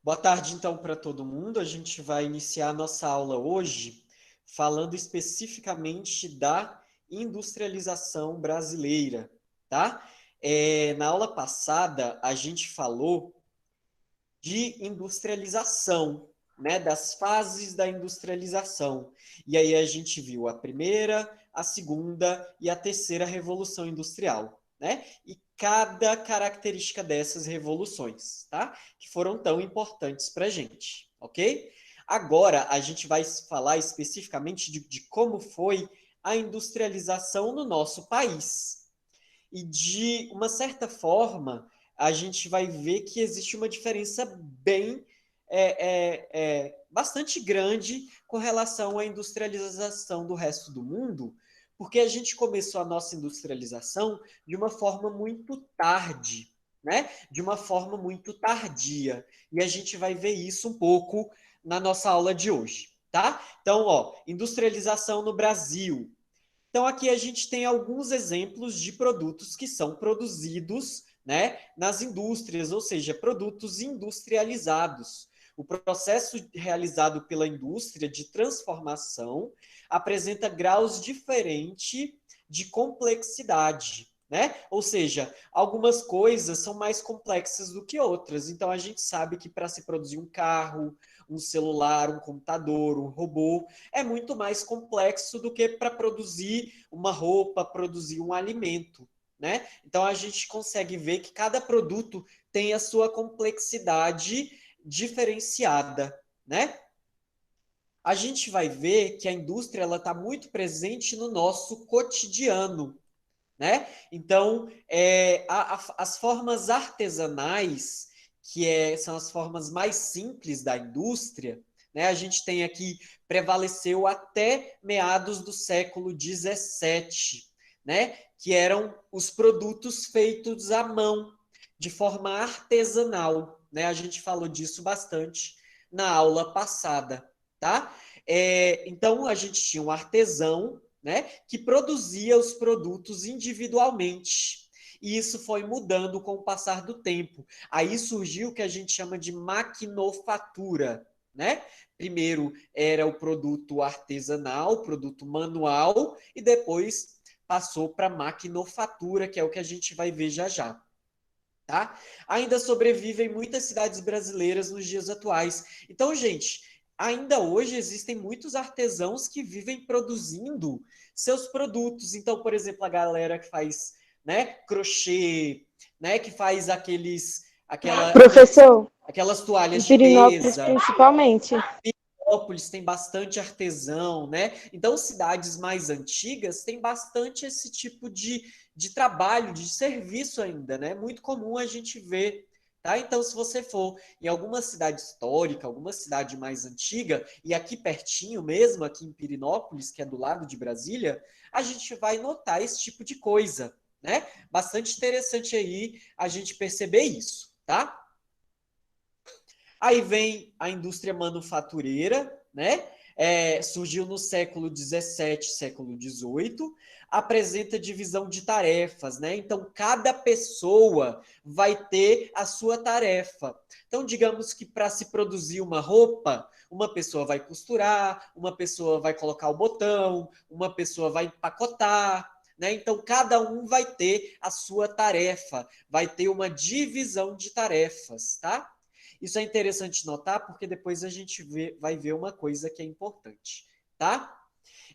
Boa tarde, então, para todo mundo. A gente vai iniciar a nossa aula hoje falando especificamente da industrialização brasileira, tá? Na aula passada, a gente falou de industrialização, né? Das fases da industrialização. E aí a gente viu a primeira, a segunda e a terceira revolução industrial, né? E cada característica dessas revoluções, tá? Que foram tão importantes para a gente, ok? Agora a gente vai falar especificamente de como foi a industrialização no nosso país. E de uma certa forma, a gente vai ver que existe uma diferença bem bastante grande com relação à industrialização do resto do mundo, porque a gente começou a nossa industrialização de uma forma muito tarde, né? De uma forma muito tardia. E a gente vai ver isso um pouco na nossa aula de hoje, tá? Então, ó, industrialização no Brasil. Então, aqui a gente tem alguns exemplos de produtos que são produzidos, né, nas indústrias, ou seja, produtos industrializados. O processo realizado pela indústria de transformação apresenta graus diferentes de complexidade, né? Ou seja, algumas coisas são mais complexas do que outras. Então, a gente sabe que para se produzir um carro, um celular, um computador, um robô, é muito mais complexo do que para produzir uma roupa, produzir um alimento, né? Então a gente consegue ver que cada produto tem a sua complexidade diferenciada, né? A gente vai ver que a indústria ela está muito presente no nosso cotidiano, né? Então, as formas artesanais, são as formas mais simples da indústria, né? A gente tem aqui, prevaleceu até meados do século XVII, né? Que eram os produtos feitos à mão, de forma artesanal, né? A gente falou disso bastante na aula passada, tá? Então, a gente tinha um artesão, né, que produzia os produtos individualmente. E isso foi mudando com o passar do tempo. Aí surgiu o que a gente chama de maquinofatura, né? Primeiro era o produto artesanal, o produto manual, e depois passou para maquinofatura, que é o que a gente vai ver já já. Tá? Ainda sobrevivem muitas cidades brasileiras nos dias atuais. Então, gente, ainda hoje existem muitos artesãos que vivem produzindo seus produtos. Então, por exemplo, a galera que faz, né, crochê, né, que faz Professor, aquelas em toalhas de Pirinópolis mesa. principalmente. Petrópolis tem bastante artesão, né? Então, cidades mais antigas têm bastante esse tipo de trabalho, de serviço ainda, né? Muito comum a gente ver, tá? Então, se você for em alguma cidade histórica, alguma cidade mais antiga, e aqui pertinho mesmo, aqui em Pirinópolis, que é do lado de Brasília, a gente vai notar esse tipo de coisa, né? Bastante interessante aí a gente perceber isso, tá? Aí vem a indústria manufatureira, né? Surgiu no século XVII, século XVIII, apresenta divisão de tarefas, né? Então, cada pessoa vai ter a sua tarefa. Então, digamos que para se produzir uma roupa, uma pessoa vai costurar, uma pessoa vai colocar o botão, uma pessoa vai empacotar, né? Então, cada um vai ter a sua tarefa, vai ter uma divisão de tarefas, tá? Isso é interessante notar porque depois a gente vai ver uma coisa que é importante, tá?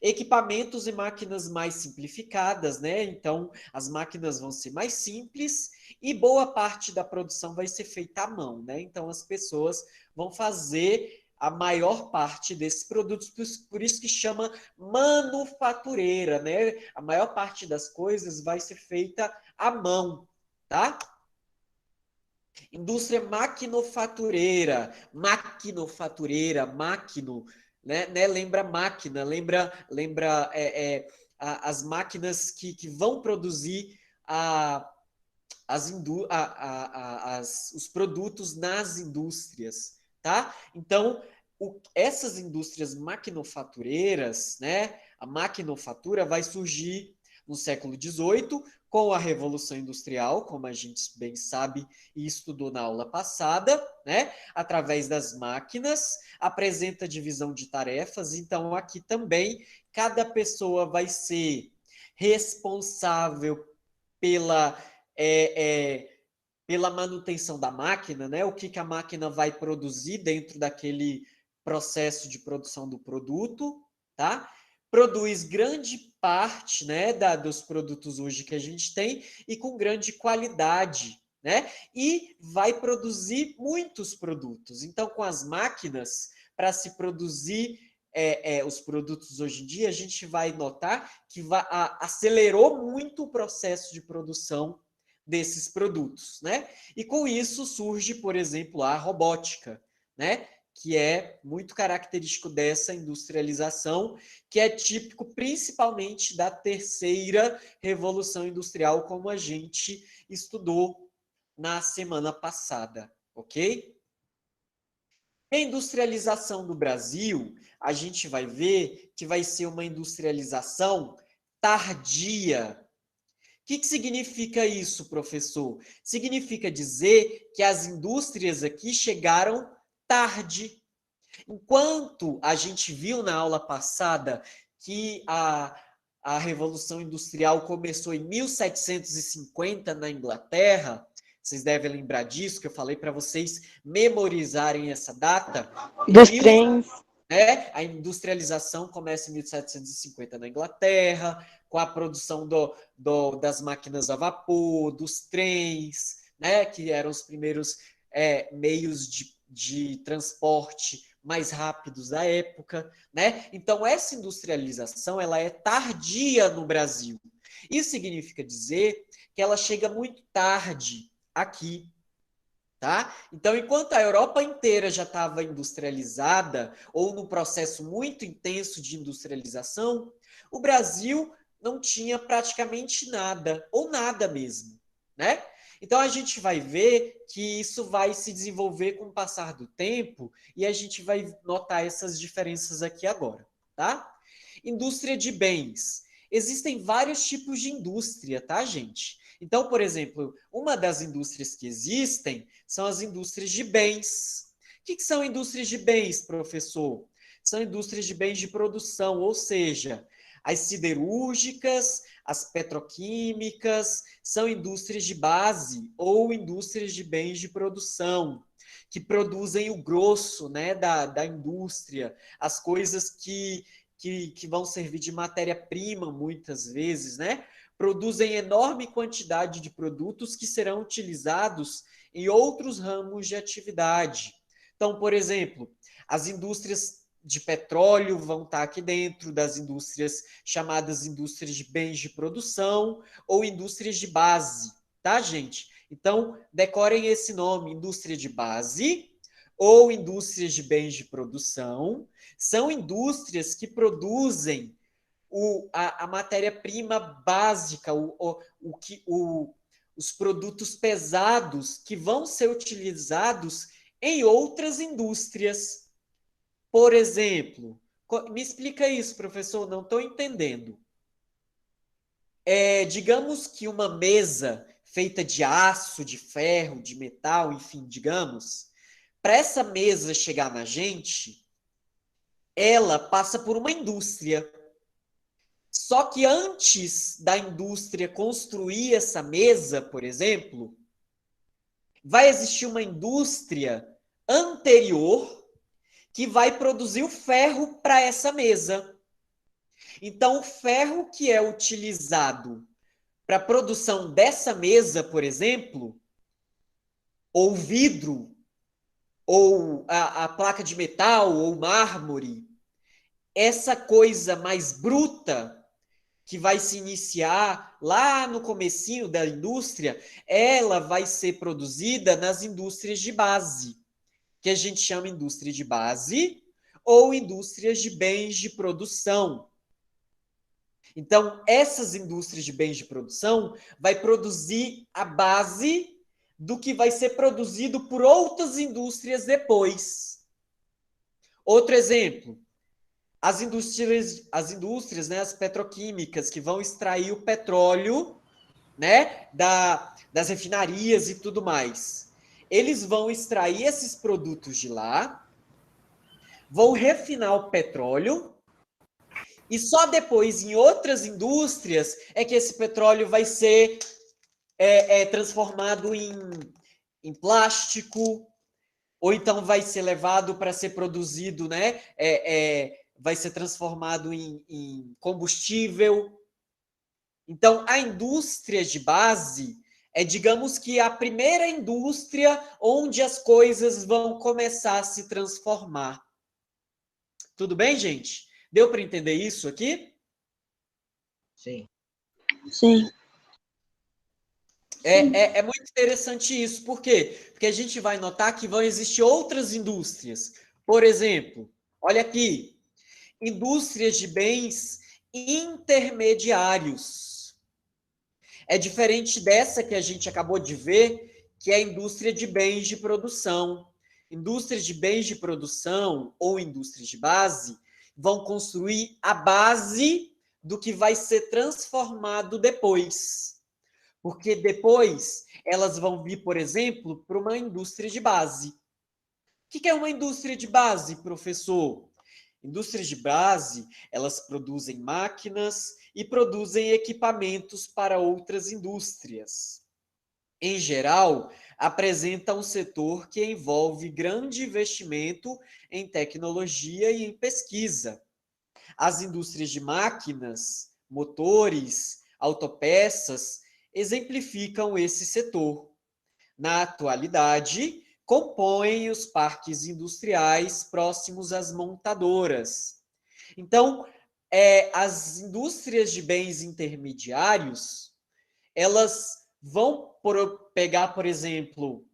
Equipamentos e máquinas mais simplificadas, né? Então, as máquinas vão ser mais simples e boa parte da produção vai ser feita à mão, né? Então, as pessoas vão fazer a maior parte desses produtos, por isso que chama manufatureira, né? A maior parte das coisas vai ser feita à mão, tá? Indústria maquinofatureira, máquino, né? Lembra máquina, lembra as máquinas que vão produzir os produtos nas indústrias, tá? Então, essas indústrias maquinofatureiras, né? A maquinofatura vai surgir no século XVIII com a Revolução Industrial, como a gente bem sabe e estudou na aula passada, né? Através das máquinas, apresenta divisão de tarefas. Então, aqui também, cada pessoa vai ser responsável pela, pela manutenção da máquina, né? O que a máquina vai produzir dentro daquele processo de produção do produto, tá? Produz grande parte, né, dos produtos hoje que a gente tem e com grande qualidade, né? E vai produzir muitos produtos. Então, com as máquinas, para se produzir os produtos hoje em dia, a gente vai notar que acelerou muito o processo de produção desses produtos, né? E com isso surge, por exemplo, a robótica, né? Que é muito característico dessa industrialização, que é típico principalmente da terceira revolução industrial, como a gente estudou na semana passada, ok? A industrialização do Brasil, a gente vai ver que vai ser uma industrialização tardia. O que significa isso, professor? Significa dizer que as indústrias aqui chegaram tarde. Enquanto a gente viu na aula passada que a Revolução Industrial começou em 1750 na Inglaterra, vocês devem lembrar disso, que eu falei para vocês memorizarem essa data. Dos trens. A industrialização começa em 1750 na Inglaterra, com a produção das máquinas a vapor, dos trens, né, que eram os primeiros meios de transporte mais rápidos da época, né? Então, essa industrialização ela é tardia no Brasil. Isso significa dizer que ela chega muito tarde aqui. Tá? Então, enquanto a Europa inteira já estava industrializada, ou num processo muito intenso de industrialização, o Brasil não tinha praticamente nada, ou nada mesmo, né? Então, a gente vai ver que isso vai se desenvolver com o passar do tempo, e a gente vai notar essas diferenças aqui agora, tá? Indústria de bens. Existem vários tipos de indústria, tá, gente? Então, por exemplo, uma das indústrias que existem são as indústrias de bens. O que são indústrias de bens, professor? São indústrias de bens de produção, ou seja, as siderúrgicas, as petroquímicas, são indústrias de base ou indústrias de bens de produção, que produzem o grosso, né, da indústria, as coisas que vão servir de matéria-prima muitas vezes, né? Produzem enorme quantidade de produtos que serão utilizados em outros ramos de atividade. Então, por exemplo, as indústrias de petróleo vão estar aqui dentro das indústrias chamadas indústrias de bens de produção ou indústrias de base, tá, gente? Então, decorem esse nome, indústria de base ou indústrias de bens de produção, são indústrias que produzem a matéria-prima básica, os produtos pesados que vão ser utilizados em outras indústrias. Por exemplo, me explica isso, professor, não estou entendendo. Digamos que uma mesa feita de aço, de ferro, de metal, enfim, digamos, para essa mesa chegar na gente, ela passa por uma indústria. Só que antes da indústria construir essa mesa, por exemplo, vai existir uma indústria anterior que vai produzir o ferro para essa mesa. Então, o ferro que é utilizado para a produção dessa mesa, por exemplo, ou vidro, ou a placa de metal, ou mármore, essa coisa mais bruta que vai se iniciar lá no comecinho da indústria, ela vai ser produzida nas indústrias de base, que a gente chama indústria de base ou indústrias de bens de produção. Então, essas indústrias de bens de produção vai produzir a base do que vai ser produzido por outras indústrias depois. Outro exemplo, as indústrias, né, as petroquímicas, que vão extrair o petróleo né, das refinarias e tudo mais. Eles vão extrair esses produtos de lá, vão refinar o petróleo, e só depois, em outras indústrias, é que esse petróleo vai ser transformado em plástico, ou então vai ser levado para ser produzido, né? Vai ser transformado em combustível. Então, a indústria de base é, digamos que, a primeira indústria onde as coisas vão começar a se transformar. Tudo bem, gente? Deu para entender isso aqui? Sim. Sim. É muito interessante isso. Por quê? Porque a gente vai notar que vão existir outras indústrias. Por exemplo, olha aqui, indústrias de bens intermediários. É diferente dessa que a gente acabou de ver, que é a indústria de bens de produção. Indústrias de bens de produção ou indústrias de base vão construir a base do que vai ser transformado depois. Porque depois elas vão vir, por exemplo, para uma indústria de base. O que é uma indústria de base, professor? Indústrias de base, elas produzem máquinas e produzem equipamentos para outras indústrias. Em geral, apresenta um setor que envolve grande investimento em tecnologia e em pesquisa. As indústrias de máquinas, motores, autopeças exemplificam esse setor. Na atualidade, compõem os parques industriais próximos às montadoras. Então, as indústrias de bens intermediários, elas vão pegar, por exemplo,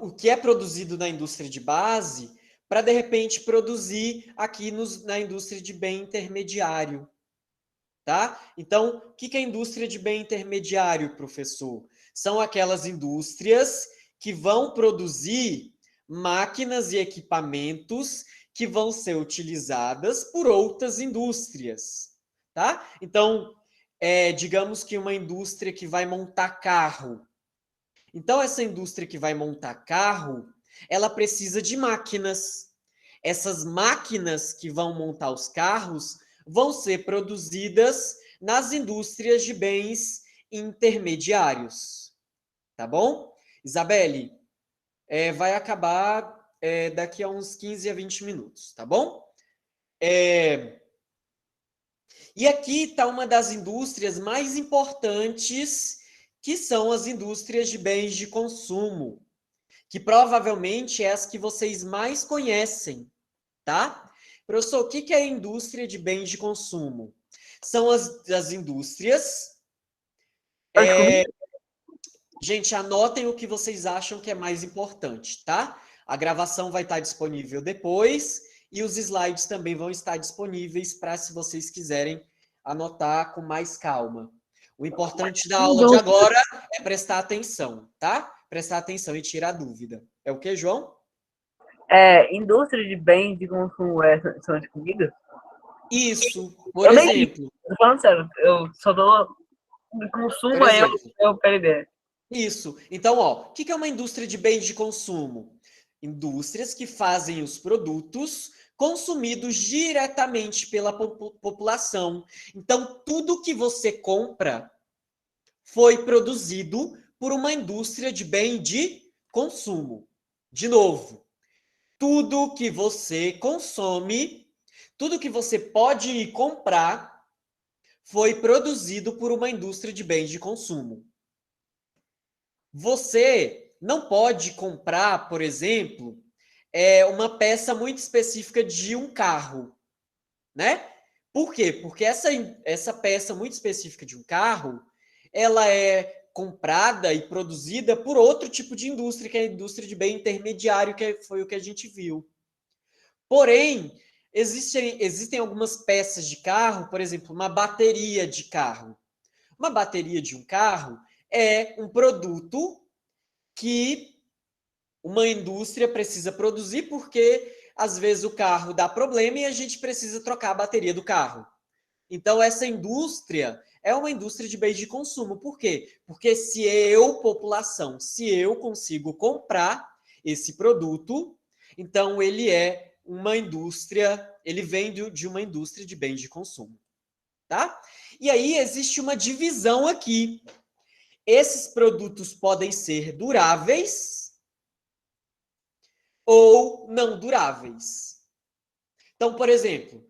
o que é produzido na indústria de base para, de repente, produzir aqui na indústria de bem intermediário. Tá? Então, o que é a indústria de bem intermediário, professor? São aquelas indústrias que vão produzir máquinas e equipamentos que vão ser utilizadas por outras indústrias. Tá? Então, digamos que uma indústria que vai montar carro. Então, essa indústria que vai montar carro, ela precisa de máquinas. Essas máquinas que vão montar os carros vão ser produzidas nas indústrias de bens intermediários. Tá bom? Isabelle, vai acabar daqui a uns 15 a 20 minutos, tá bom? E aqui está uma das indústrias mais importantes, que são as indústrias de bens de consumo, que provavelmente é as que vocês mais conhecem, tá? Professor, o que é a indústria de bens de consumo? São as indústrias... Gente, anotem o que vocês acham que é mais importante, tá? A gravação vai estar disponível depois e os slides também vão estar disponíveis para, se vocês quiserem, anotar com mais calma. O importante da aula de agora é prestar atenção, tá? Prestar atenção e tirar dúvida. É o que, João? Indústria de bens de consumo são as comidas? Isso, por exemplo. Tô falando sério, eu só dou de consumo, aí eu quero ideia. Isso. Então, o que é uma indústria de bens de consumo? Indústrias que fazem os produtos consumidos diretamente pela população. Então, tudo que você compra foi produzido por uma indústria de bem de consumo. De novo, tudo que você consome, tudo que você pode comprar, foi produzido por uma indústria de bens de consumo. Você não pode comprar, por exemplo, uma peça muito específica de um carro, né? Por quê? Porque essa peça muito específica de um carro, ela é comprada e produzida por outro tipo de indústria, que é a indústria de bem intermediário, que foi o que a gente viu. Porém, Existem algumas peças de carro, por exemplo, uma bateria de carro. Uma bateria de um carro é um produto que uma indústria precisa produzir porque, às vezes, o carro dá problema e a gente precisa trocar a bateria do carro. Então, essa indústria é uma indústria de bens de consumo. Por quê? Porque se eu, população, se eu consigo comprar esse produto, então ele é uma indústria, ele vem de uma indústria de bens de consumo, tá? E aí existe uma divisão aqui. Esses produtos podem ser duráveis ou não duráveis. Então, por exemplo,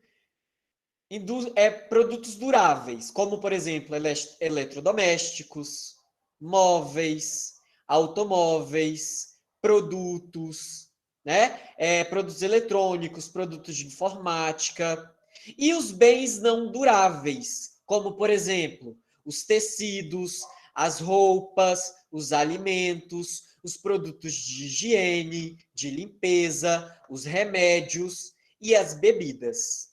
produtos duráveis, como, por exemplo, eletrodomésticos, móveis, automóveis, produtos, né? Produtos eletrônicos, produtos de informática. E os bens não duráveis, como, por exemplo, os tecidos, as roupas, os alimentos, os produtos de higiene, de limpeza, os remédios e as bebidas.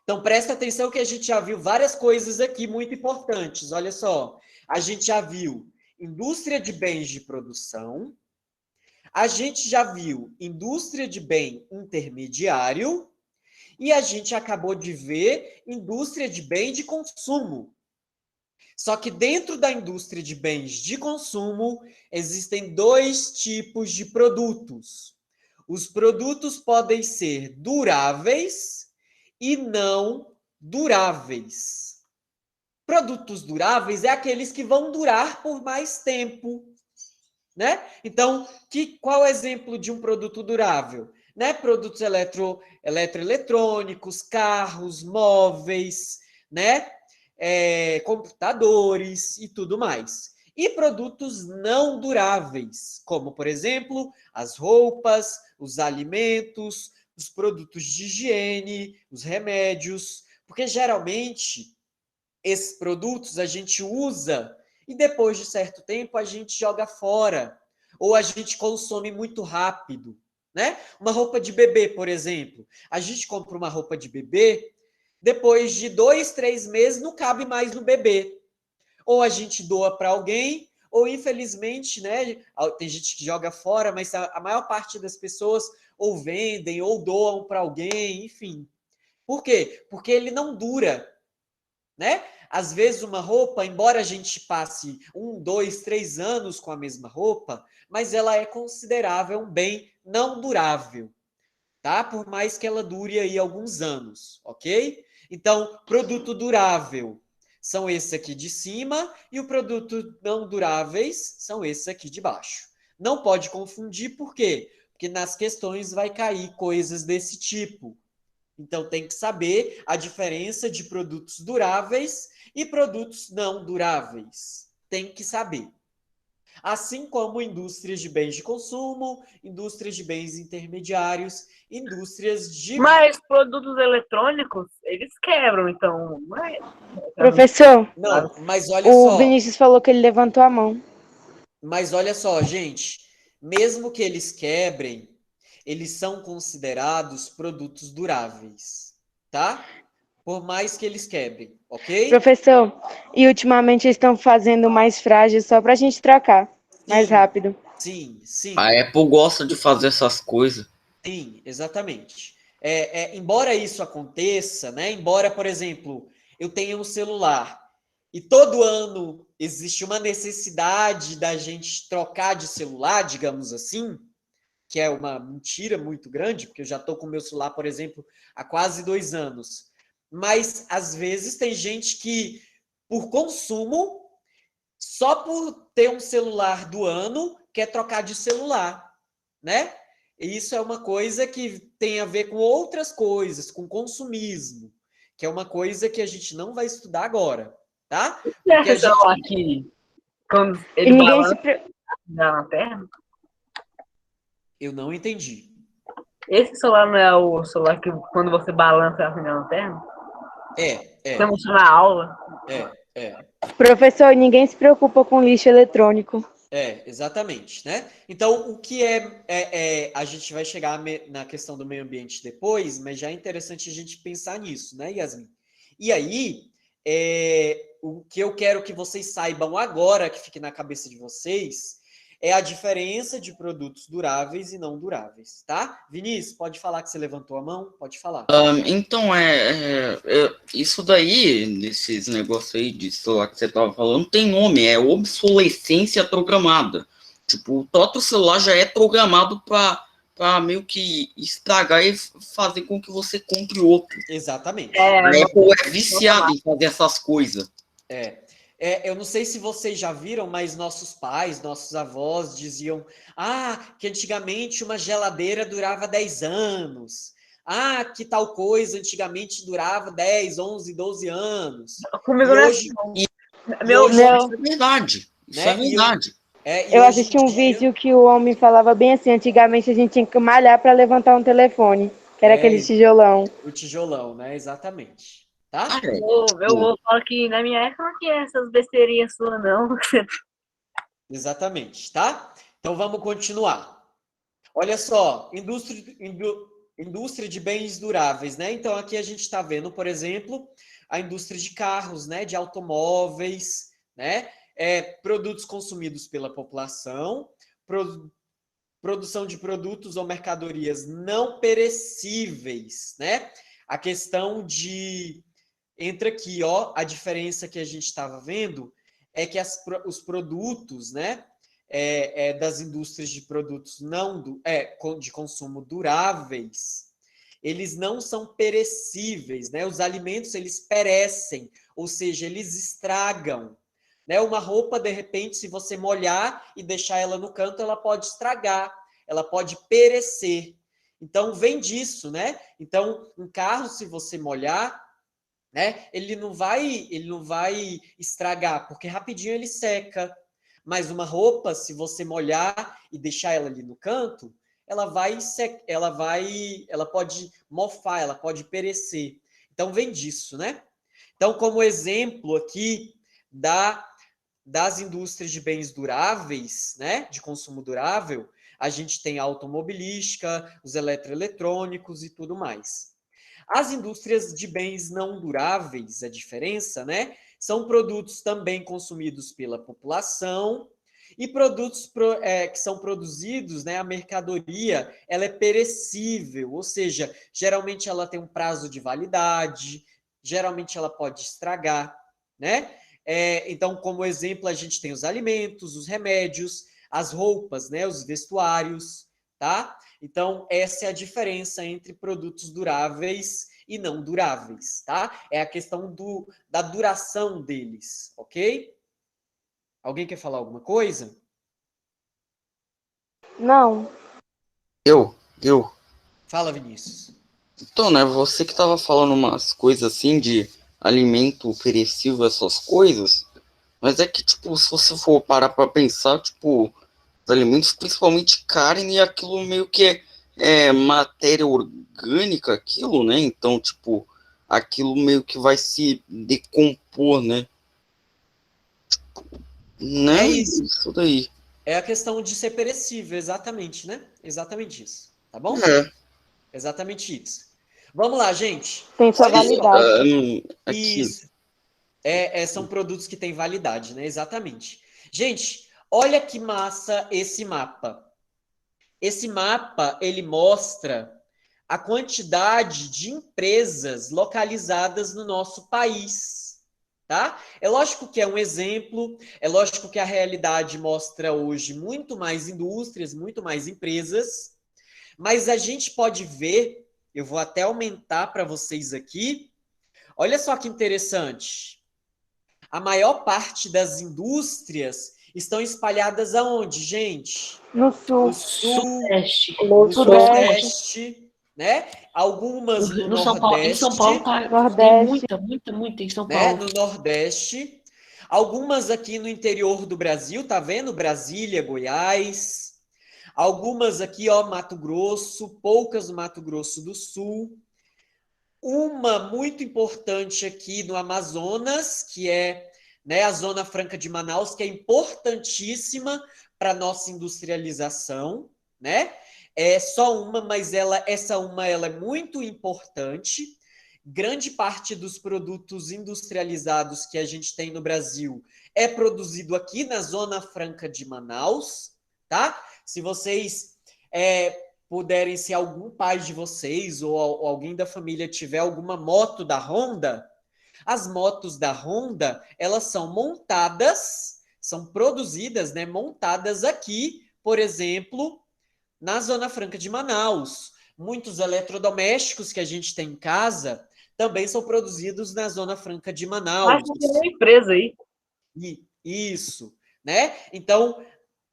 Então, presta atenção que a gente já viu várias coisas aqui muito importantes. Olha só, a gente já viu indústria de bens de produção, a gente já viu indústria de bem intermediário e a gente acabou de ver indústria de bem de consumo. Só que dentro da indústria de bens de consumo existem dois tipos de produtos. Os produtos podem ser duráveis e não duráveis. Produtos duráveis é aqueles que vão durar por mais tempo, né? Então, qual é o exemplo de um produto durável? Né? Produtos eletroeletrônicos, carros, móveis, né? Computadores e tudo mais. E produtos não duráveis, como, por exemplo, as roupas, os alimentos, os produtos de higiene, os remédios, porque geralmente esses produtos a gente usa e depois de certo tempo a gente joga fora ou a gente consome muito rápido, né? Uma roupa de bebê, por exemplo, a gente compra uma roupa de bebê, depois de 2, 3 meses não cabe mais no bebê. Ou a gente doa para alguém, ou infelizmente, né, tem gente que joga fora, mas a maior parte das pessoas ou vendem ou doam para alguém, enfim. Por quê? Porque ele não dura, né? Às vezes uma roupa, embora a gente passe 1, 2, 3 anos com a mesma roupa, mas ela é considerável um bem não durável, tá? Por mais que ela dure aí alguns anos, ok? Então, produto durável são esses aqui de cima e o produto não duráveis são esses aqui de baixo. Não pode confundir, por quê? Porque nas questões vai cair coisas desse tipo. Então, tem que saber a diferença de produtos duráveis e produtos não duráveis. Tem que saber. Assim como indústrias de bens de consumo, indústrias de bens intermediários, indústrias de... Mas produtos eletrônicos, eles quebram, então... Professor, Não, mas olha o só. Vinícius falou que ele levantou a mão. Mas olha só, gente. Mesmo que eles quebrem, eles são considerados produtos duráveis, tá? Por mais que eles quebrem, ok? Professor, e ultimamente eles estão fazendo mais frágeis só para a gente trocar mais Sim, rápido. sim. A Apple gosta de fazer essas coisas. Sim, exatamente. Embora isso aconteça, né? Embora, por exemplo, eu tenha um celular e todo ano existe uma necessidade da gente trocar de celular, digamos assim, que é uma mentira muito grande, porque eu já estou com o meu celular, por exemplo, há quase 2 anos. Mas, às vezes, tem gente que, por consumo, só por ter um celular do ano, quer trocar de celular, né? E isso é uma coisa que tem a ver com outras coisas, com consumismo, que é uma coisa que a gente não vai estudar agora, tá? Porque a gente... aqui, quando ele balança na lanterna? Eu não entendi. Esse celular não é o celular que quando você balança acende a lanterna? Você mostrou na aula? É. Professor, ninguém se preocupa com lixo eletrônico. Exatamente, né? Então, o que a gente vai chegar na questão do meio ambiente depois, mas já é interessante a gente pensar nisso, né, Yasmin? E aí, o que eu quero que vocês saibam agora, que fique na cabeça de vocês, é a diferença de produtos duráveis e não duráveis, tá? Vinícius, pode falar que você levantou a mão? Pode falar. Então, isso daí, desses negócios aí de celular que você tava falando, tem nome, é obsolescência programada. Tipo, o próprio celular já é programado para meio que estragar e fazer com que você compre outro. Exatamente. A Apple é viciada em fazer essas coisas. Eu não sei se vocês já viram, mas nossos pais, nossos avós diziam que antigamente uma geladeira durava 10 anos. Que tal coisa antigamente durava 10, 11, 12 anos. Comigo E não é hoje, assim, não. hoje, Isso é verdade. Isso né? é verdade. E Eu hoje assisti em um dia, vídeo que o homem falava bem assim, antigamente a gente tinha que malhar para levantar um telefone, que era aquele tijolão. o tijolão, né? Exatamente. Tá? Cara, Eu vou falar que na minha época não tinha essas besteirinhas suas, não. Exatamente, tá? Então vamos continuar. Olha só, indústria de bens duráveis, né? Então aqui a gente está vendo, por exemplo, a indústria de carros, né? De automóveis, né? Produtos consumidos pela população, produção de produtos ou mercadorias não perecíveis, né? A questão entra aqui, ó, a diferença que a gente estava vendo é que os produtos, né? Das indústrias de produtos de consumo duráveis, eles não são perecíveis, né? Os alimentos, eles perecem, ou seja, eles estragam. Né? Uma roupa, de repente, se você molhar e deixar ela no canto, ela pode estragar, ela pode perecer. Então, vem disso, né? Então, um carro, se você molhar, né? Ele não vai estragar, porque rapidinho ele seca. Mas uma roupa, se você molhar e deixar ela ali no canto, ela pode mofar, ela pode perecer. Então vem disso, né? Então, como exemplo aqui das indústrias de bens duráveis, né, de consumo durável, a gente tem a automobilística, os eletroeletrônicos e tudo mais. As indústrias de bens não duráveis, a diferença, né? São produtos também consumidos pela população e produtos que são produzidos, né? A mercadoria, ela é perecível, ou seja, geralmente ela tem um prazo de validade, geralmente ela pode estragar, né? Então, como exemplo, a gente tem os alimentos, os remédios, as roupas, né? Os vestuários, tá? Então, essa é a diferença entre produtos duráveis e não duráveis, tá? É a questão da duração deles, ok? Alguém quer falar alguma coisa? Não. Eu. Fala, Vinícius. Então, né, você que tava falando umas coisas assim de alimento perecível, essas coisas, mas é que, tipo, se você for parar pra pensar, tipo, os alimentos, principalmente carne, aquilo meio que é matéria orgânica, aquilo, né? Então, tipo, aquilo meio que vai se decompor, né? Né? É isso. Isso daí. É a questão de ser perecível, exatamente, né? Exatamente isso, tá bom? É. Exatamente isso. Vamos lá, gente. Tem sua Olha só. validade. Aqui. Isso. São produtos que têm validade, né? Exatamente. Gente, olha que massa esse mapa. Esse mapa, ele mostra a quantidade de empresas localizadas no nosso país, tá? É lógico que é um exemplo, é lógico que a realidade mostra hoje muito mais indústrias, muito mais empresas, mas a gente pode ver, eu vou até aumentar para vocês aqui, olha só que interessante. A maior parte das indústrias estão espalhadas aonde, gente? No sul. No sul, Sudeste. no Sudeste. sudeste, né? Algumas no No São Paulo, em São Paulo nordeste, tem Nordeste. muita em São né? Paulo. No nordeste. Algumas aqui no interior do Brasil, tá vendo? Brasília, Goiás. Algumas aqui, ó, Mato Grosso, poucas no Mato Grosso do Sul. Uma muito importante aqui no Amazonas, que é né, a Zona Franca de Manaus, que é importantíssima para a nossa industrialização, né? É só uma, mas essa ela é muito importante. Grande parte dos produtos industrializados que a gente tem no Brasil é produzido aqui na Zona Franca de Manaus, tá? Se vocês puderem, se algum pai de vocês ou alguém da família tiver alguma moto da Honda, as motos da Honda, elas são montadas, são produzidas, né, montadas aqui, por exemplo, na Zona Franca de Manaus. Muitos eletrodomésticos que a gente tem em casa também são produzidos na Zona Franca de Manaus. Acho que é uma empresa aí. Isso, né? Então,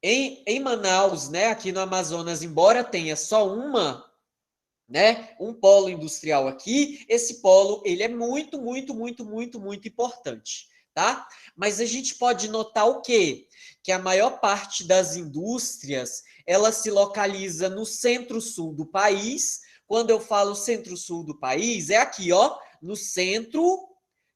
em Manaus, né, aqui no Amazonas, embora tenha só um polo industrial aqui, esse polo ele é muito, muito, muito, muito, muito importante, tá? Mas a gente pode notar o quê? Que a maior parte das indústrias, ela se localiza no centro-sul do país. Quando eu falo centro-sul do país, é aqui, ó, no centro,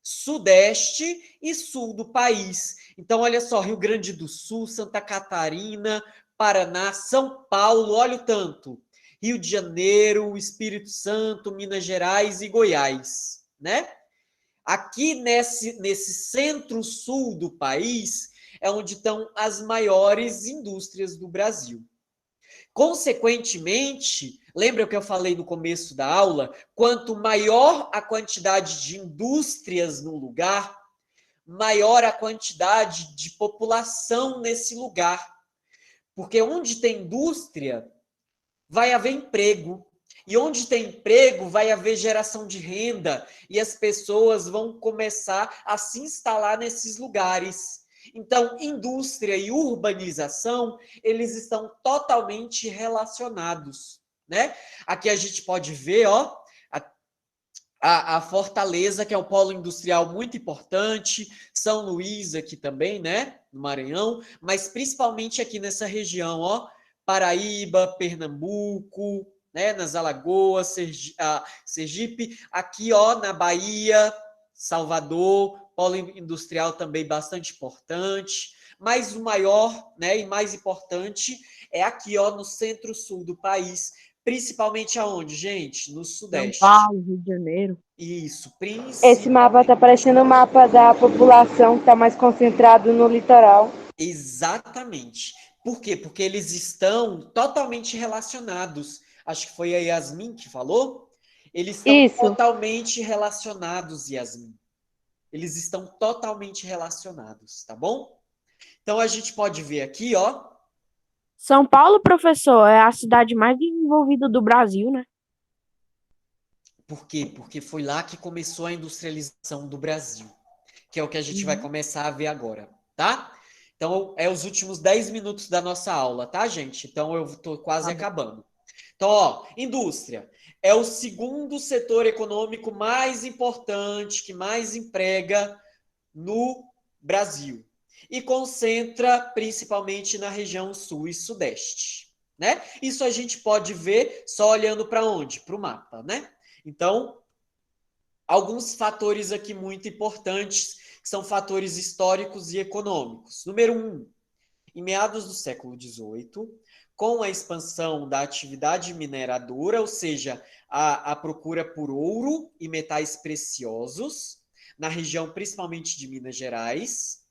sudeste e sul do país. Então, olha só, Rio Grande do Sul, Santa Catarina, Paraná, São Paulo, olha o tanto. Rio de Janeiro, Espírito Santo, Minas Gerais e Goiás, né? Aqui nesse centro-sul do país é onde estão as maiores indústrias do Brasil. Consequentemente, lembra o que eu falei no começo da aula? Quanto maior a quantidade de indústrias no lugar, maior a quantidade de população nesse lugar. Porque onde tem indústria, vai haver emprego. E onde tem emprego, vai haver geração de renda. E as pessoas vão começar a se instalar nesses lugares. Então, indústria e urbanização, eles estão totalmente relacionados, né? Aqui a gente pode ver, ó, a Fortaleza, que é um polo industrial muito importante, São Luís aqui também, né, no Maranhão, mas principalmente aqui nessa região, ó, Paraíba, Pernambuco, né, nas Alagoas, Sergipe, aqui, ó, na Bahia, Salvador, polo industrial também bastante importante, mas o maior, né, e mais importante é aqui, ó, no centro-sul do país, principalmente aonde, gente? No Sudeste. São Paulo, Rio de Janeiro. Isso, Esse mapa tá parecendo o mapa da população que tá mais concentrado no litoral. exatamente. Por quê? Porque eles estão totalmente relacionados. Acho que foi a Yasmin que falou. Eles estão Isso. totalmente relacionados, Yasmin. Eles estão totalmente relacionados, tá bom? Então a gente pode ver aqui, ó. São Paulo, professor, é a cidade mais desenvolvida do Brasil, né? Por quê? Porque foi lá que começou a industrialização do Brasil, que é o que a gente vai começar a ver agora, tá? Então, é os últimos 10 minutos da nossa aula, tá, gente? Então, eu estou quase acabando. Então, ó, indústria é o segundo setor econômico mais importante, que mais emprega no Brasil. E concentra principalmente na região sul e sudeste, né? Isso a gente pode ver só olhando para onde? Para o mapa, né? Então, alguns fatores aqui muito importantes, que são fatores históricos e econômicos. Número 1, em meados do século XVIII, com a expansão da atividade mineradora, ou seja, a procura por ouro e metais preciosos, na região principalmente de Minas Gerais,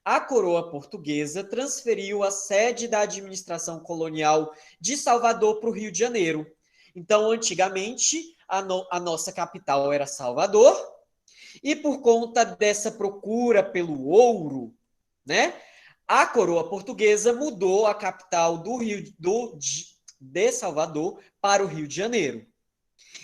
a coroa portuguesa transferiu a sede da administração colonial de Salvador para o Rio de Janeiro. Então, antigamente, a nossa capital era Salvador, e por conta dessa procura pelo ouro, né, a coroa portuguesa mudou a capital de Salvador para o Rio de Janeiro.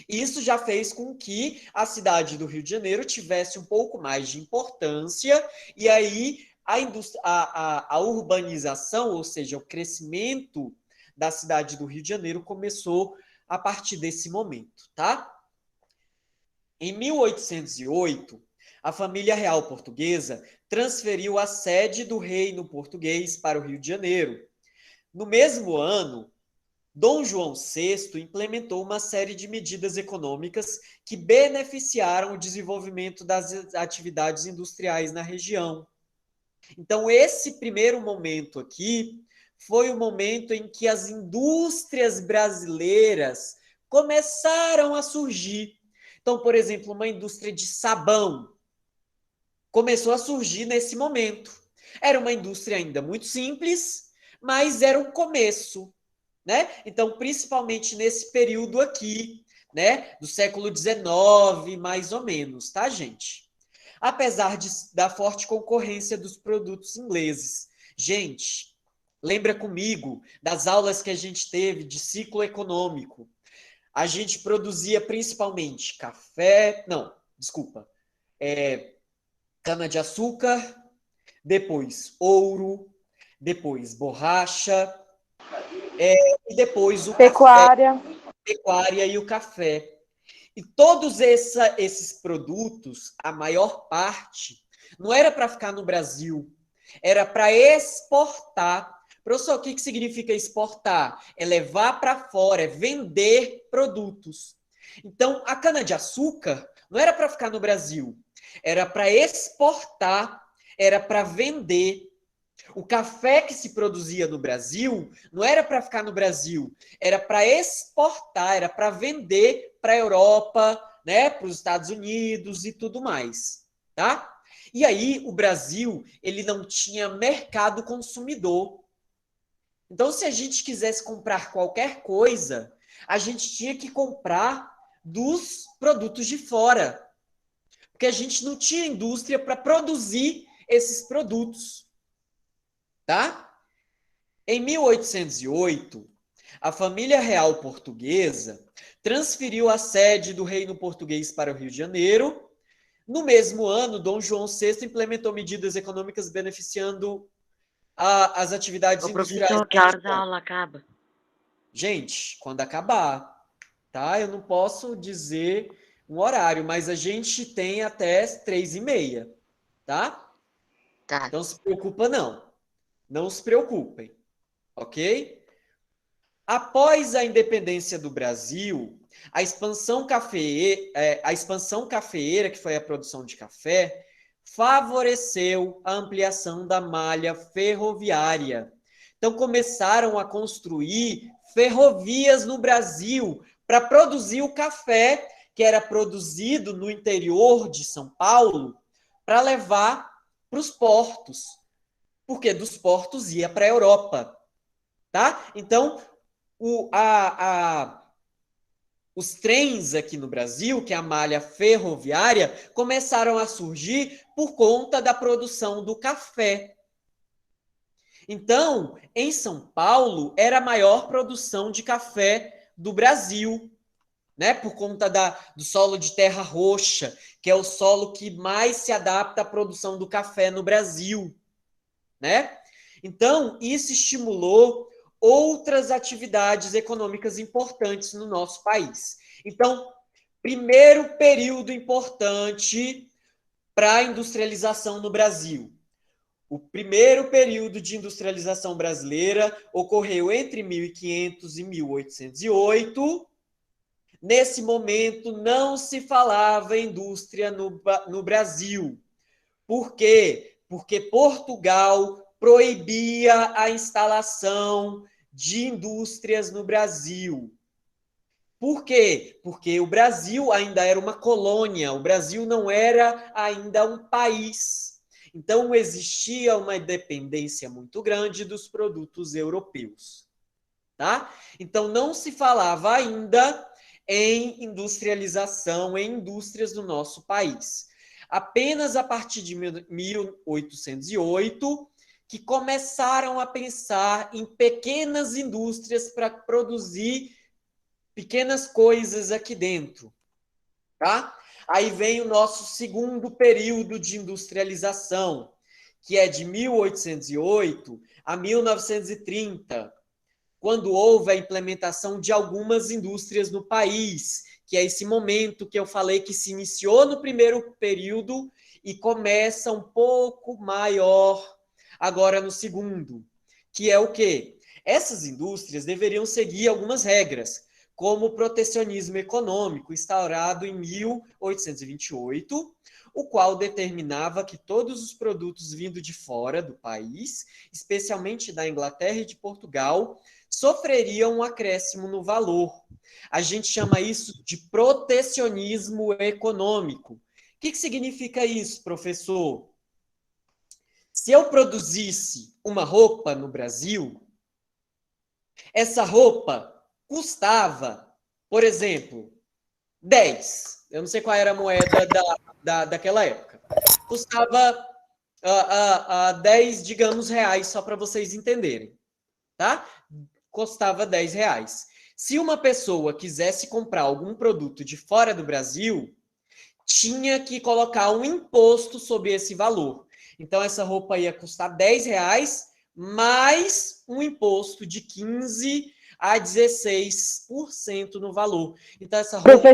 Isso já fez com que a cidade do Rio de Janeiro tivesse um pouco mais de importância, e aí a urbanização, ou seja, o crescimento da cidade do Rio de Janeiro começou a partir desse momento, tá? Em 1808, a família real portuguesa transferiu a sede do reino português para o Rio de Janeiro. No mesmo ano, Dom João VI implementou uma série de medidas econômicas que beneficiaram o desenvolvimento das atividades industriais na região. Então, esse primeiro momento aqui foi o momento em que as indústrias brasileiras começaram a surgir. Então, por exemplo, uma indústria de sabão começou a surgir nesse momento. Era uma indústria ainda muito simples, mas era um começo, né? Então, principalmente nesse período aqui, né, do século XIX, mais ou menos, tá, gente? Apesar da forte concorrência dos produtos ingleses. Gente, lembra comigo das aulas que a gente teve de ciclo econômico. A gente produzia principalmente café, não, desculpa, cana-de-açúcar, depois ouro, depois borracha, e depois o café, Pecuária. pecuária e o café. E todos esses produtos, a maior parte, não era para ficar no Brasil, era para exportar. Professor, o que significa exportar? É levar para fora, é vender produtos. Então, a cana-de-açúcar não era para ficar no Brasil, era para exportar, era para vender. O café que se produzia no Brasil não era para ficar no Brasil, era para exportar, era para vender para a Europa, né, para os Estados Unidos e tudo mais, tá? E aí o Brasil, ele não tinha mercado consumidor. Então, se a gente quisesse comprar qualquer coisa, a gente tinha que comprar dos produtos de fora, porque a gente não tinha indústria para produzir esses produtos. Tá? Em 1808, a família real portuguesa transferiu a sede do reino português para o Rio de Janeiro. No mesmo ano, Dom João VI implementou medidas econômicas beneficiando as atividades Ô, industriais. professor, que horas a aula acaba? Gente, quando acabar, tá? Eu não posso dizer um horário, mas a gente tem até 3h30, tá? Tá. Então, se preocupa não. Não se preocupem, ok? Após a independência do Brasil, a expansão cafeeira, que foi a produção de café, favoreceu a ampliação da malha ferroviária. Então, começaram a construir ferrovias no Brasil para produzir o café que era produzido no interior de São Paulo para levar para os portos, porque dos portos ia para a Europa, tá? Então, os trens aqui no Brasil, que é a malha ferroviária, começaram a surgir por conta da produção do café. Então, em São Paulo, era a maior produção de café do Brasil, né? Por conta do solo de terra roxa, que é o solo que mais se adapta à produção do café no Brasil, né? Então, isso estimulou outras atividades econômicas importantes no nosso país. Então, primeiro período importante para a industrialização no Brasil. O primeiro período de industrialização brasileira ocorreu entre 1500 e 1808. Nesse momento, não se falava em indústria no Brasil. Por quê? Porque Portugal proibia a instalação de indústrias no Brasil. Por quê? Porque o Brasil ainda era uma colônia, o Brasil não era ainda um país. Então, existia uma dependência muito grande dos produtos europeus. Tá? Então, não se falava ainda em industrialização, em indústrias do nosso país. Apenas a partir de 1808, que começaram a pensar em pequenas indústrias para produzir pequenas coisas aqui dentro, tá? Aí vem o nosso segundo período de industrialização, que é de 1808 a 1930, quando houve a implementação de algumas indústrias no país, que é esse momento que eu falei que se iniciou no primeiro período e começa um pouco maior agora no segundo, que é o quê? Essas indústrias deveriam seguir algumas regras, como o protecionismo econômico, instaurado em 1828, o qual determinava que todos os produtos vindo de fora do país, especialmente da Inglaterra e de Portugal, sofreriam um acréscimo no valor. A gente chama isso de protecionismo econômico. O que significa isso, professor? Se eu produzisse uma roupa no Brasil, essa roupa custava, por exemplo, 10. Eu não sei qual era a moeda daquela época. Custava 10, digamos, reais, só para vocês entenderem. Tá? Custava 10 reais. Se uma pessoa quisesse comprar algum produto de fora do Brasil, tinha que colocar um imposto sobre esse valor. Então, essa roupa ia custar 10 reais, mais um imposto de 15% a 16% no valor. Então, essa roupa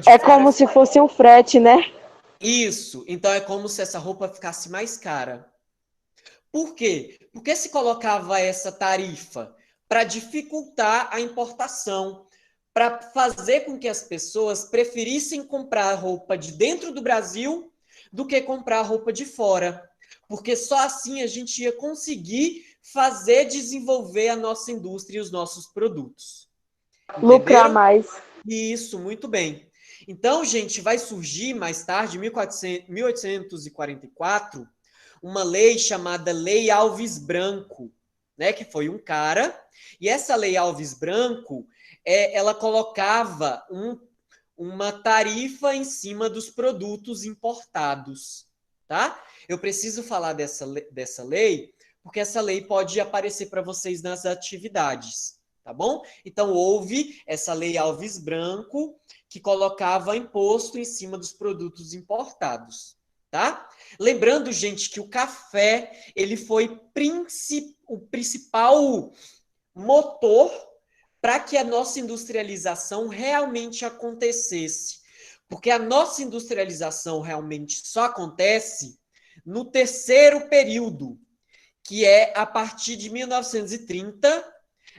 de é fora... como se fosse um frete, né? Isso. Então, é como se essa roupa ficasse mais cara. Por quê? Porque se colocava essa tarifa para dificultar a importação, para fazer com que as pessoas preferissem comprar roupa de dentro do Brasil do que comprar roupa de fora. Porque só assim a gente ia conseguir desenvolver a nossa indústria e os nossos produtos. Lucrar mais. Isso, muito bem. Então, gente, vai surgir mais tarde, em 1844, uma lei chamada Lei Alves Branco, né, que foi um cara, e essa Lei Alves Branco, ela colocava uma tarifa em cima dos produtos importados, tá? Eu preciso falar dessa lei, porque essa lei pode aparecer para vocês nas atividades, tá bom? Então, houve essa Lei Alves Branco, que colocava imposto em cima dos produtos importados, tá? Lembrando, gente, que o café, ele foi o principal motor para que a nossa industrialização realmente acontecesse. Porque a nossa industrialização realmente só acontece no terceiro período, que é a partir de 1930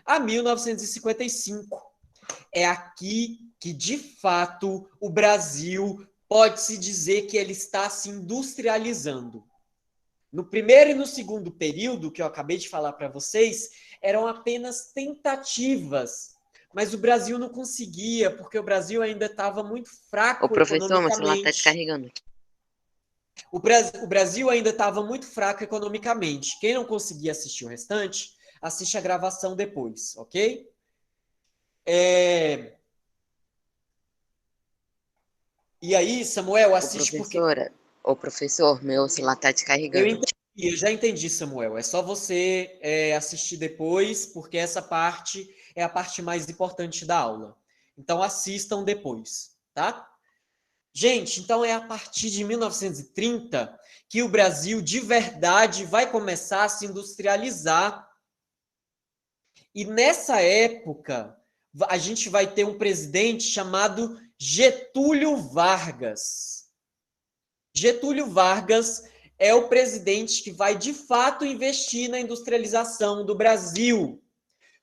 a 1955. É aqui que, de fato, o Brasil pode-se dizer que ele está se industrializando. No primeiro e no segundo período, que eu acabei de falar para vocês, eram apenas tentativas, mas o Brasil não conseguia, porque o Brasil ainda estava muito fraco professor, meu celular economicamente. está descarregando. O Brasil ainda estava muito fraco economicamente. Quem não conseguia assistir o restante, assiste a gravação depois, ok? E aí, Samuel, assiste Professor, meu celular está descarregando. Eu já entendi, Samuel. É só você assistir depois, porque essa parte é a parte mais importante da aula. Então, assistam depois, tá? Gente, então é a partir de 1930 que o Brasil, de verdade, vai começar a se industrializar. E nessa época, a gente vai ter um presidente chamado Getúlio Vargas. Getúlio Vargas é o presidente que vai, de fato, investir na industrialização do Brasil.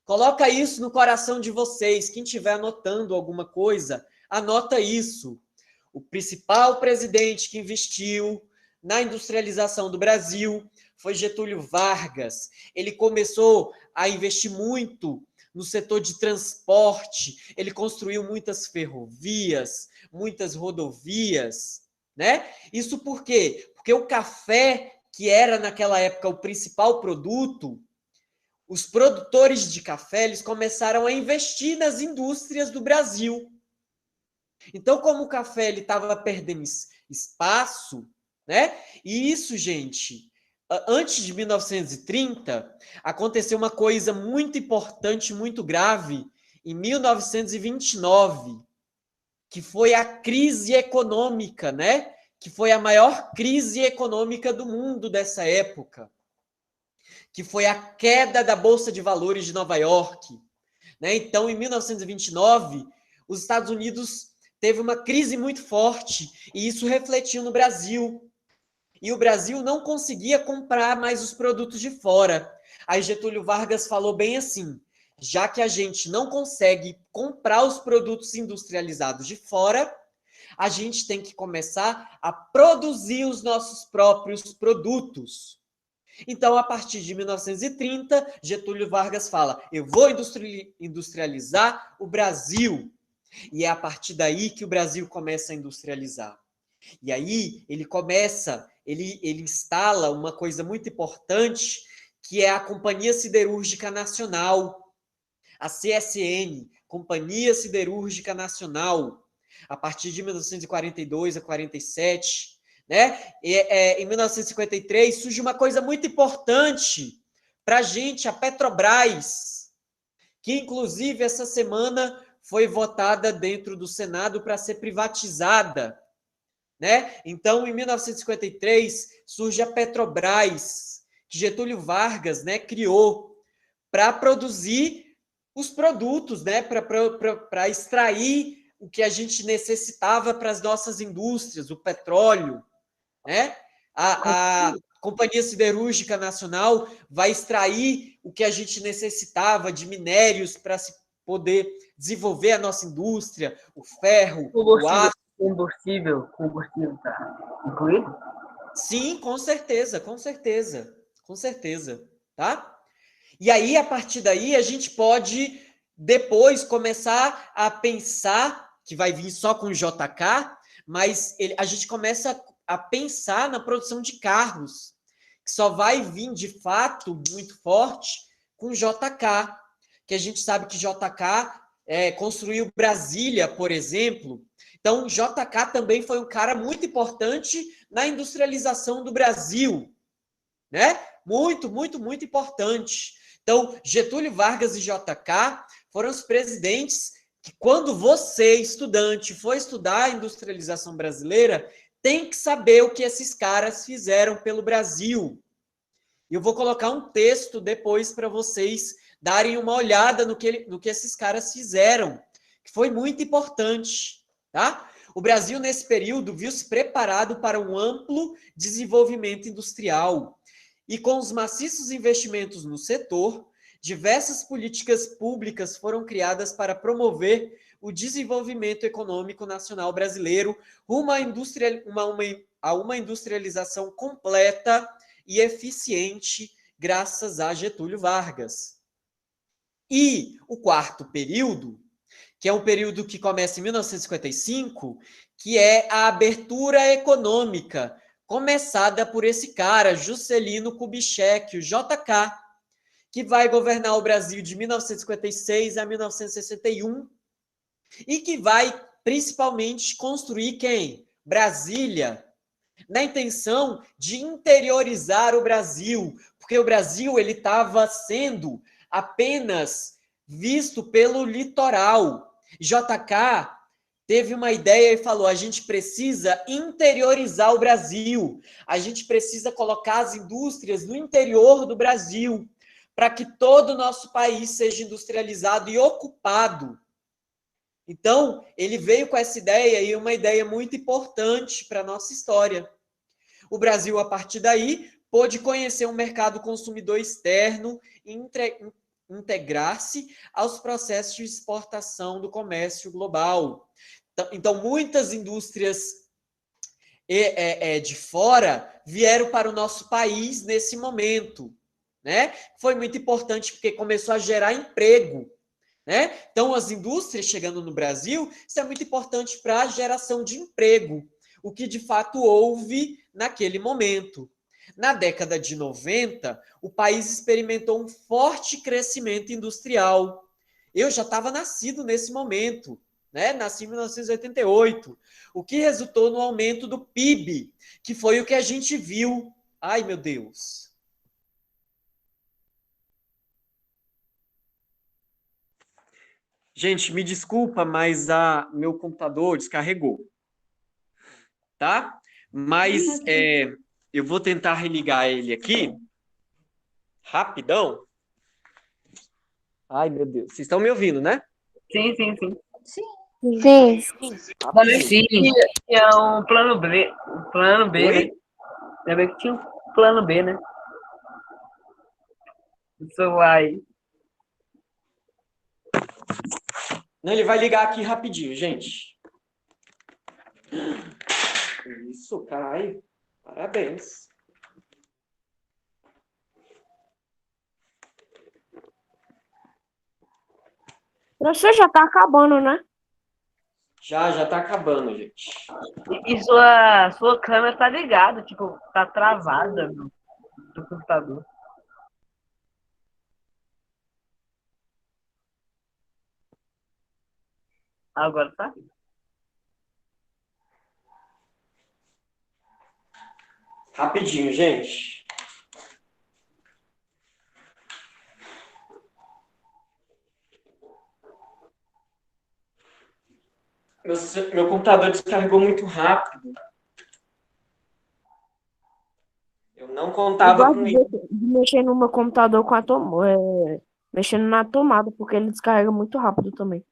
Coloca isso no coração de vocês. Quem estiver anotando alguma coisa, anota isso. O principal presidente que investiu na industrialização do Brasil foi Getúlio Vargas. Ele começou a investir muito no setor de transporte, ele construiu muitas ferrovias, muitas rodovias, né? Isso por quê? Porque o café, que era naquela época o principal produto, os produtores de café, eles começaram a investir nas indústrias do Brasil. Então, como o café ele estava perdendo espaço, né? E isso, gente, antes de 1930, aconteceu uma coisa muito importante, muito grave, em 1929, que foi a crise econômica, né? Que foi a maior crise econômica do mundo dessa época, que foi a queda da Bolsa de Valores de Nova York, né? Então, em 1929, os Estados Unidos teve uma crise muito forte, e isso refletiu no Brasil. E o Brasil não conseguia comprar mais os produtos de fora. Aí Getúlio Vargas falou bem assim: já que a gente não consegue comprar os produtos industrializados de fora, a gente tem que começar a produzir os nossos próprios produtos. Então, a partir de 1930, Getúlio Vargas fala: eu vou industrializar o Brasil. E é a partir daí que o Brasil começa a industrializar. E aí ele começa, ele instala uma coisa muito importante, que é a Companhia Siderúrgica Nacional, a CSN, Companhia Siderúrgica Nacional, a partir de 1942 a 47, né? Em 1953 surge uma coisa muito importante para a gente, a Petrobras, que inclusive essa semana foi votada dentro do Senado para ser privatizada, né? Então, em 1953, surge a Petrobras, que Getúlio Vargas, né, criou para produzir os produtos, né, para extrair o que a gente necessitava para as nossas indústrias, o petróleo, né? A Companhia Siderúrgica Nacional vai extrair o que a gente necessitava de minérios para se poder desenvolver a nossa indústria, o ferro, o aço. Combustível tá incluído? Sim, com certeza, com certeza, com certeza, tá? E aí, a partir daí, a gente pode depois começar a pensar, que vai vir só com o JK, mas a gente começa a pensar na produção de carros, que só vai vir, de fato, muito forte com o JK, que a gente sabe que JK construiu Brasília, por exemplo. Então, JK também foi um cara muito importante na industrialização do Brasil, né? Muito, muito, muito importante. Então, Getúlio Vargas e JK foram os presidentes que, quando você, estudante, for estudar a industrialização brasileira, tem que saber o que esses caras fizeram pelo Brasil. E eu vou colocar um texto depois para vocês darem uma olhada no que esses caras fizeram, que foi muito importante, tá? O Brasil, nesse período, viu-se preparado para um amplo desenvolvimento industrial. E com os maciços investimentos no setor, diversas políticas públicas foram criadas para promover o desenvolvimento econômico nacional brasileiro rumo a uma industrialização completa e eficiente, graças a Getúlio Vargas. E o quarto período, que é um período que começa em 1955, que é a abertura econômica, começada por esse cara, Juscelino Kubitschek, o JK, que vai governar o Brasil de 1956 a 1961, e que vai, principalmente, construir quem? Brasília, na intenção de interiorizar o Brasil, porque o Brasil ele estava sendo apenas visto pelo litoral. JK teve uma ideia e falou: a gente precisa interiorizar o Brasil, a gente precisa colocar as indústrias no interior do Brasil, para que todo o nosso país seja industrializado e ocupado. Então, ele veio com essa ideia, e uma ideia muito importante para a nossa história. O Brasil, a partir daí, pôde conhecer um mercado consumidor externo e integrar-se aos processos de exportação do comércio global. Então, muitas indústrias de fora vieram para o nosso país nesse momento, né? Foi muito importante porque começou a gerar emprego, né? Então, as indústrias chegando no Brasil, isso é muito importante para a geração de emprego, o que de fato houve naquele momento. Na década de 90, o país experimentou um forte crescimento industrial. Eu já estava nascido nesse momento, né? Nasci em 1988, o que resultou no aumento do PIB, que foi o que a gente viu. Ai, meu Deus. Gente, me desculpa, mas meu computador descarregou, tá? Mas eu vou tentar religar ele aqui, rapidão. Ai, meu Deus. Vocês estão me ouvindo, né? Sim. Sim. Sim. Tinha um plano B, Oi? né? Também que tinha um plano B, né? O celular aí. Não, ele vai ligar aqui rapidinho, gente. Isso, Caio. Parabéns. Você já tá acabando, né? Já tá acabando, gente. E sua câmera tá ligada, tipo, tá travada do computador. Agora tá? Rapidinho, gente. Meu computador descarregou muito rápido. Eu não Eu contava gosto com isso. de mexer no meu computador com a mexendo na tomada, porque ele descarrega muito rápido também.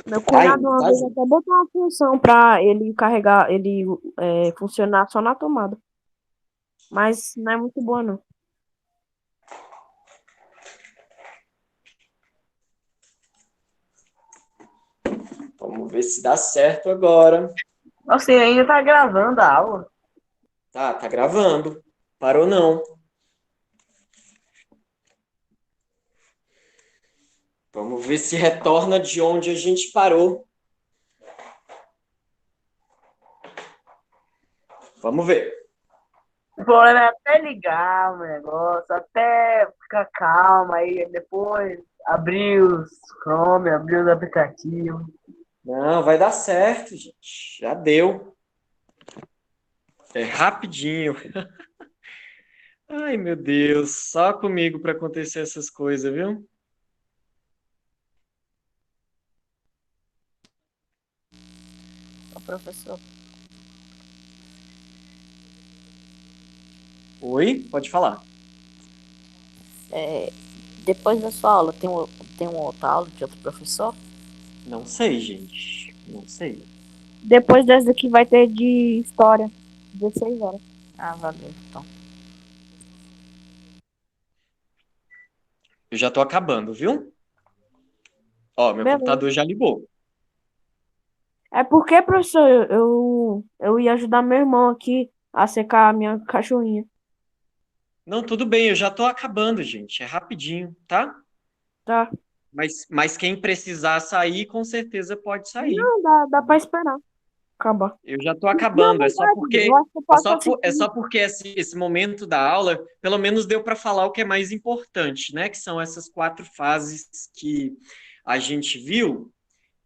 Meu cunhado uma vez até botou uma função pra ele carregar, ele funcionar só na tomada. Mas não é muito boa, não. Vamos ver se dá certo agora. Assim, ainda tá gravando a aula. Tá gravando. Parou não. Vamos ver se retorna de onde a gente parou. Vamos ver. O problema é até ligar o negócio, até ficar calma, aí depois abrir os Chrome, abrir os aplicativos. Não, vai dar certo, gente. Já deu. É rapidinho. Ai, meu Deus. Só comigo para acontecer essas coisas, viu? Ô, professor, Oi, pode falar. é, depois da sua aula, tem uma outra aula de outro professor? Não sei, gente. Não sei. Depois dessa aqui vai ter de história, 16 horas. Ah, valeu, então. Eu já tô acabando, viu? Ó, meu Beleza. computador já ligou. É porque, professor, eu ia ajudar meu irmão aqui a secar a minha cachorrinha. Não, tudo bem, eu já tô acabando, gente. É rapidinho, tá? Tá? Mas quem precisar sair, com certeza pode sair. Não, dá pra esperar acabar. Eu já tô Na acabando. verdade, eu acho que eu posso É assistir. só porque esse momento da aula, pelo menos deu para falar o que é mais importante, né? Que são essas 4 fases que a gente viu,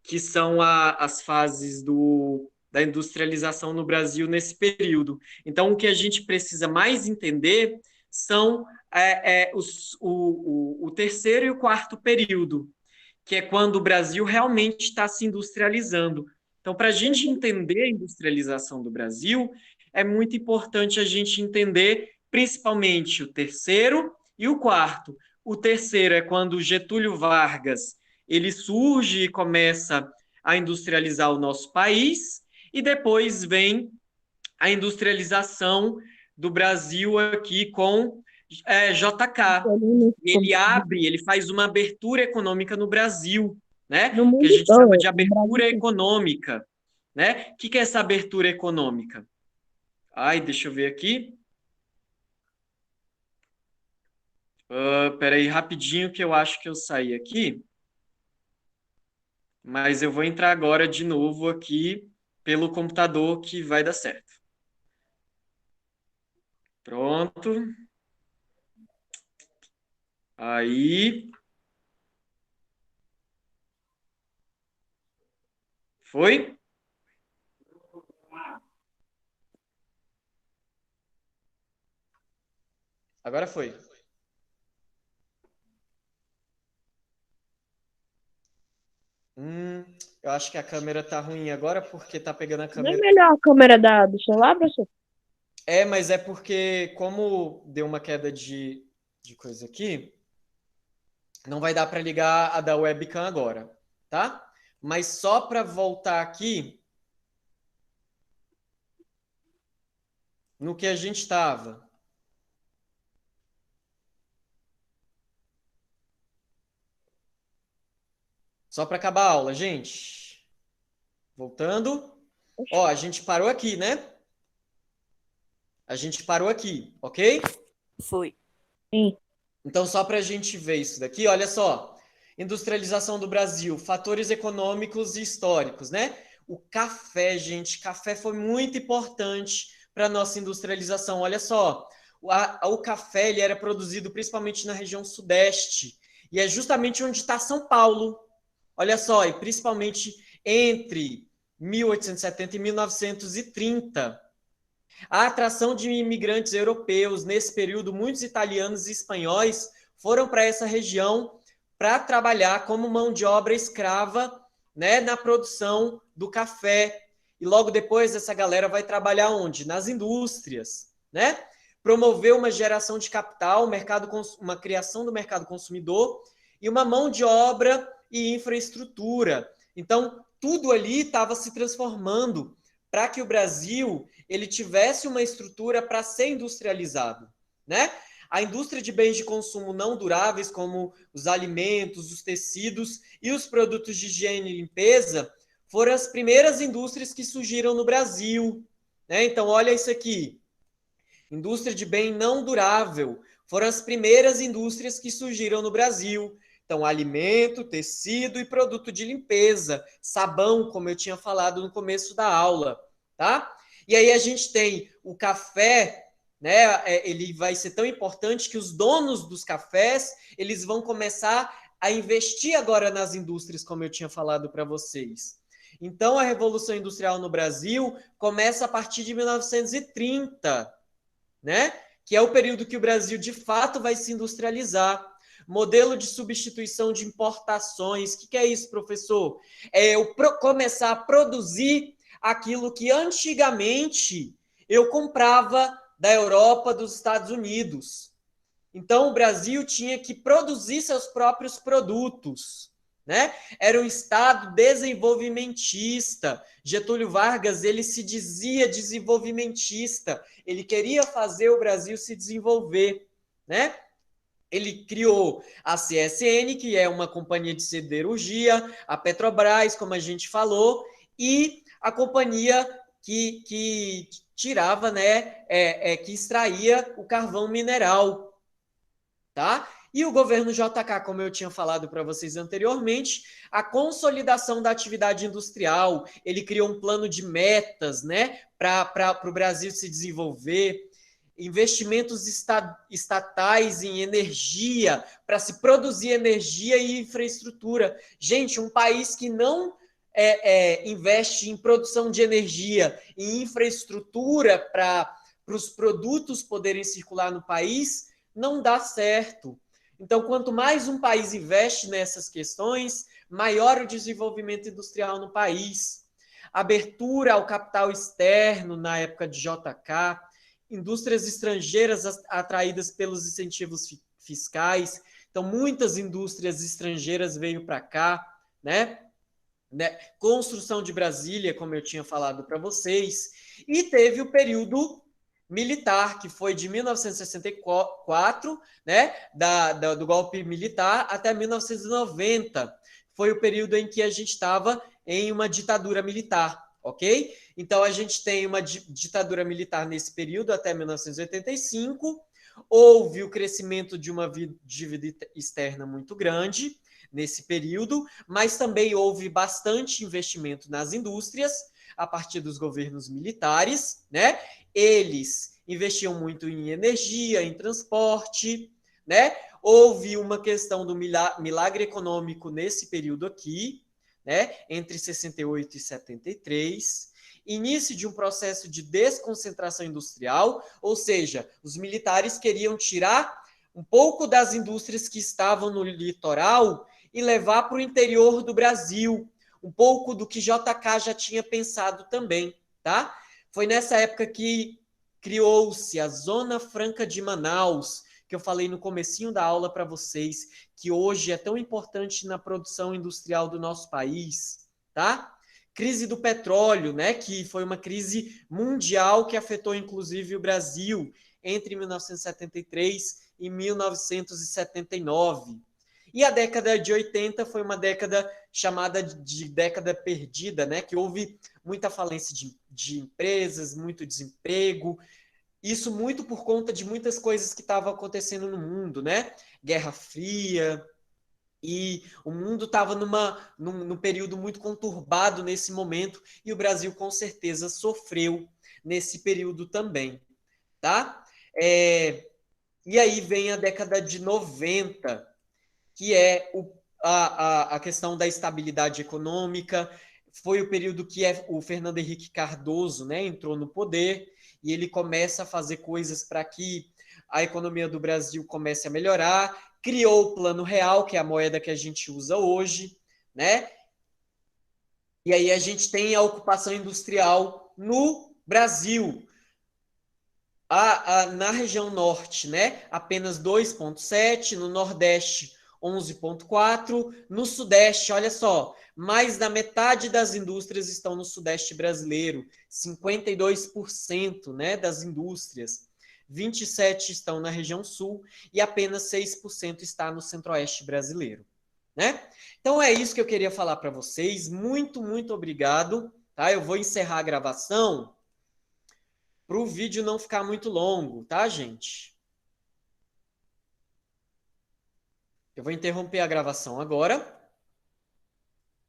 que são as fases da industrialização no Brasil nesse período. Então, o que a gente precisa mais entender são o terceiro e o quarto período, que é quando o Brasil realmente está se industrializando. Então, para a gente entender a industrialização do Brasil, é muito importante a gente entender principalmente o terceiro e o quarto. O terceiro é quando Getúlio Vargas ele surge e começa a industrializar o nosso país, e depois vem a industrialização do Brasil aqui com JK. Ele faz uma abertura econômica no Brasil, né? No Que a mundo gente chama todo, de no Brasil abertura todo. econômica, né? O que é essa abertura econômica? Ai, deixa eu ver aqui. Peraí, rapidinho que eu acho que eu saí aqui. Mas eu vou entrar agora de novo aqui pelo computador que vai dar certo. Pronto. Aí. Foi? Agora foi. Eu acho que a câmera tá ruim agora porque tá pegando a Não é câmera. melhor a câmera do celular, professor? Mas é porque, como deu uma queda de coisa aqui, não vai dar para ligar a da webcam agora, tá? Mas só para voltar aqui no que a gente estava. Só para acabar a aula, gente. Voltando. Ó, a gente parou aqui, né? A gente parou aqui, ok? Foi. Sim. Então, só para a gente ver isso daqui, olha só. Industrialização do Brasil, fatores econômicos e históricos, né? O café, gente, café foi muito importante para a nossa industrialização. Olha só, o café ele era produzido principalmente na região sudeste, e é justamente onde está São Paulo. Olha só, e principalmente entre 1870 e 1930. A atração de imigrantes europeus, nesse período, muitos italianos e espanhóis foram para essa região para trabalhar como mão de obra escrava, né, na produção do café. E logo depois essa galera vai trabalhar onde? Nas indústrias, né? Promoveu uma geração de capital, uma criação do mercado consumidor e uma mão de obra e infraestrutura. Então, tudo ali estava se transformando para que o Brasil ele tivesse uma estrutura para ser industrializado, né? A indústria de bens de consumo não duráveis, como os alimentos, os tecidos e os produtos de higiene e limpeza, foram as primeiras indústrias que surgiram no Brasil, né? Então, olha isso aqui. Indústria de bem não durável foram as primeiras indústrias que surgiram no Brasil. Então, alimento, tecido e produto de limpeza, sabão, como eu tinha falado no começo da aula, tá? E aí a gente tem o café, né? Ele vai ser tão importante que os donos dos cafés, eles vão começar a investir agora nas indústrias, como eu tinha falado para vocês. Então, a Revolução Industrial no Brasil começa a partir de 1930, né? Que é o período que o Brasil, de fato, vai se industrializar. Modelo de substituição de importações. O que é isso, professor? É eu começar a produzir aquilo que antigamente eu comprava da Europa, dos Estados Unidos. Então, o Brasil tinha que produzir seus próprios produtos, né? Era um Estado desenvolvimentista. Getúlio Vargas, ele se dizia desenvolvimentista. Ele queria fazer o Brasil se desenvolver, né? Ele criou a CSN, que é uma companhia de siderurgia, a Petrobras, como a gente falou, e a companhia que tirava, né, que extraía o carvão mineral, tá? E o governo JK, como eu tinha falado para vocês anteriormente, a consolidação da atividade industrial, ele criou um plano de metas, né, para o Brasil se desenvolver, investimentos estatais em energia, para se produzir energia e infraestrutura. Gente, um país que não investe em produção de energia e infraestrutura para os produtos poderem circular no país, não dá certo. Então, quanto mais um país investe nessas questões, maior o desenvolvimento industrial no país. Abertura ao capital externo na época de JK, indústrias estrangeiras atraídas pelos incentivos fiscais. Então, muitas indústrias estrangeiras veio para cá, né? Construção de Brasília, como eu tinha falado para vocês. E teve o período militar, que foi de 1964, né, do golpe militar, até 1990. Foi o período em que a gente estava em uma ditadura militar, ok? Então, a gente tem uma ditadura militar nesse período, até 1985. Houve o crescimento de uma dívida externa muito grande nesse período, mas também houve bastante investimento nas indústrias, a partir dos governos militares, né? Eles investiam muito em energia, em transporte, né? Houve uma questão do milagre econômico nesse período aqui, né? Entre 68 e 73, início de um processo de desconcentração industrial, ou seja, os militares queriam tirar um pouco das indústrias que estavam no litoral e levar para o interior do Brasil, um pouco do que JK já tinha pensado também, tá? Foi nessa época que criou-se a Zona Franca de Manaus, que eu falei no comecinho da aula para vocês, que hoje é tão importante na produção industrial do nosso país, tá? Crise do petróleo, né, que foi uma crise mundial que afetou inclusive o Brasil entre 1973 e 1979. E a década de 80 foi uma década chamada de década perdida, né? Que houve muita falência de empresas, muito desemprego, isso muito por conta de muitas coisas que estavam acontecendo no mundo, né? Guerra Fria, e o mundo estava num período muito conturbado nesse momento, e o Brasil com certeza sofreu nesse período também, tá? E aí vem a década de 90, que é a questão da estabilidade econômica. Foi o período que o Fernando Henrique Cardoso, né, entrou no poder, e ele começa a fazer coisas para que a economia do Brasil comece a melhorar, criou o Plano Real, que é a moeda que a gente usa hoje, né? E aí a gente tem a ocupação industrial no Brasil. Na região norte, né, apenas 2,7, no nordeste 11,4, no sudeste, olha só, mais da metade das indústrias estão no sudeste brasileiro, 52%, né, das indústrias, 27% estão na região sul e apenas 6% está no centro-oeste brasileiro, né? Então é isso que eu queria falar para vocês, muito, muito obrigado, tá? Eu vou encerrar a gravação para o vídeo não ficar muito longo, tá, gente? Eu vou interromper a gravação agora.